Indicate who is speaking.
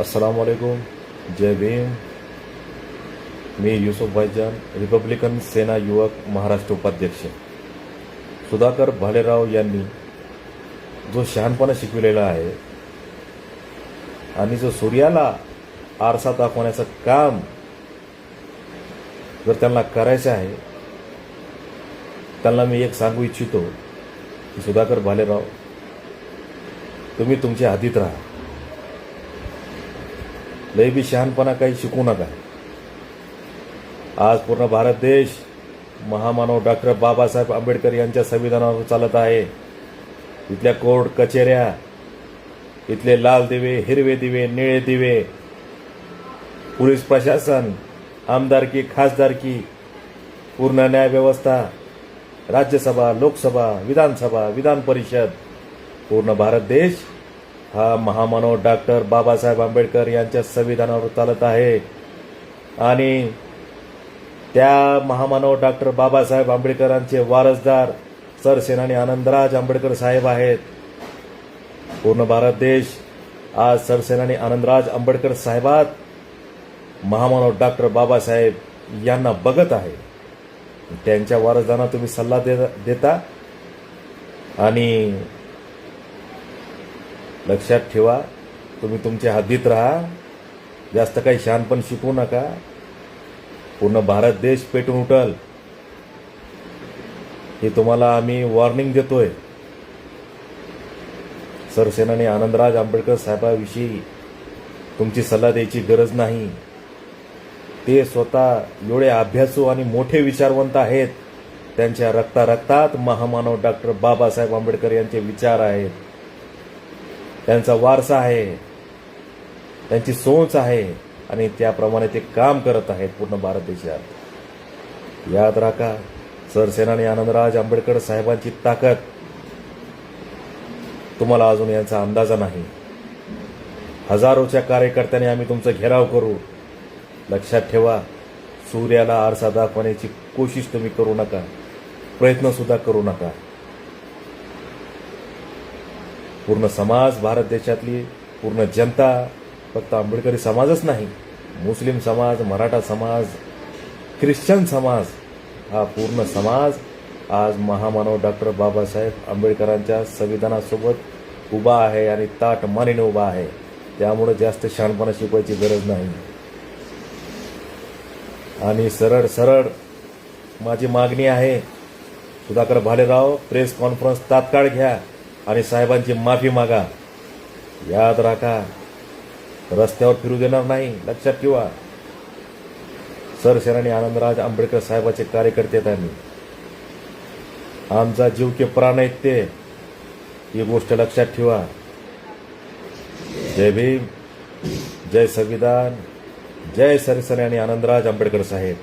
Speaker 1: अस्सलामुअलैकुम, जय भीम. मी युसुफ भाईजान, रिपब्लिकन सेना युवक महाराष्ट्र उपाध्यक्ष. सुधाकर भालेराव यांनी जो शहाणपणा शिकविलेला आहे आणि जो सूर्याला आरसा दाखवण्याचं काम जर त्यांना करायचं आहे, त्यांना मी एक सांगू इच्छितो की सुधाकर भालेराव, तुम्ही तुमच्या हद्दीत राहा. लय बी शहाणपणा काही शिकू नका. आज पूर्ण भारत देश महामानव डॉक्टर बाबासाहेब आंबेडकर यांच्या संविधानावर चालत आहे. इथल्या कोर्ट कचेऱ्या, इथले लाल दिवे, हिरवे दिवे, निळे दिवे, पोलीस प्रशासन, आमदारकी, खासदारकी, पूर्ण न्याय व्यवस्था, राज्यसभा, लोकसभा, विधानसभा, विधान परिषद, पूर्ण भारत देश हा महामानव डॉक्टर बाबासाहेब आंबेडकर यांच्या संविधानावर चालत आहे. आणि त्या महामानव डॉक्टर बाबासाहेब आंबेडकरांचे वारसदार सरसेनानी आनंदराज आंबेडकर साहेब आहेत. पूर्ण भारत देश आज सरसेनानी आनंदराज आंबेडकर साहेबात महामानव डॉक्टर बाबासाहेब यांना बघत आहे. त्यांच्या वारसदारांना तुम्ही सल्ला देता. आणि लक्षात ठेवा, तुम्ही तुमच्या हद्दीत राहा. जास्त काही शहाणपण शिकवू नका. पूर्ण भारत देश पेटून उठल हे तुम्हाला आम्ही वॉर्निंग देतोय. सरसेनानी आनंदराज आंबेडकर साहेबांविषयी तुमची सल्ला द्यायची गरज नाही. ते स्वतः एवढे अभ्यासू आणि मोठे विचारवंत आहेत. त्यांच्या रक्तात महामानव डॉक्टर बाबासाहेब आंबेडकर यांचे विचार आहेत. त्यांचा वारसा आहे, त्यांची सोच आहे आणि त्याप्रमाणे ते काम करत आहेत पूर्ण भारत देशात. याद राखा, सरसेनानी आनंदराज आंबेडकर साहेबांची ताकद तुम्हाला अजून यांचा अंदाजा नाही. हजारोच्या कार्यकर्त्यांनी आम्ही तुमचा घेराव करू. लक्षात ठेवा, सूर्याला आरसा दाखवण्याची कोशिश तुम्ही करू नका, प्रयत्न सुद्धा करू नका. पूर्ण समाज, भारत देशातली पूर्ण जनता, फक्त आंबेडकरी समाजच नाही, मुस्लिम समाज, मराठा समाज, ख्रिश्चन समाज, हा पूर्ण समाज आज महामानव डॉक्टर बाबासाहेब आंबेडकरांच्या संविधानासोबत उभा आहे आणि ताठ मानेने उभा आहे. त्यामुळे जास्त शहाणपणा शिकवायची गरज नाही. आणि सरळ सरळ माझी मागणी आहे, सुधाकर भालेराव, प्रेस कॉन्फरन्स तात्काळ घ्या आणि साहेबांची माफी मागा. याद राखा, रस्त्यावर फिरू देणार नाही. लक्षात ठेवा, सरसेनानी आनंदराज आंबेडकर साहेबाचे कार्यकर्ते आहेत आम्ही. आमचा जीव के प्राण आहेत ते. ही गोष्ट लक्षात ठेवा. जय भीम, जय संविधान, जय सरसेनानी आनंदराज आंबेडकर साहेब.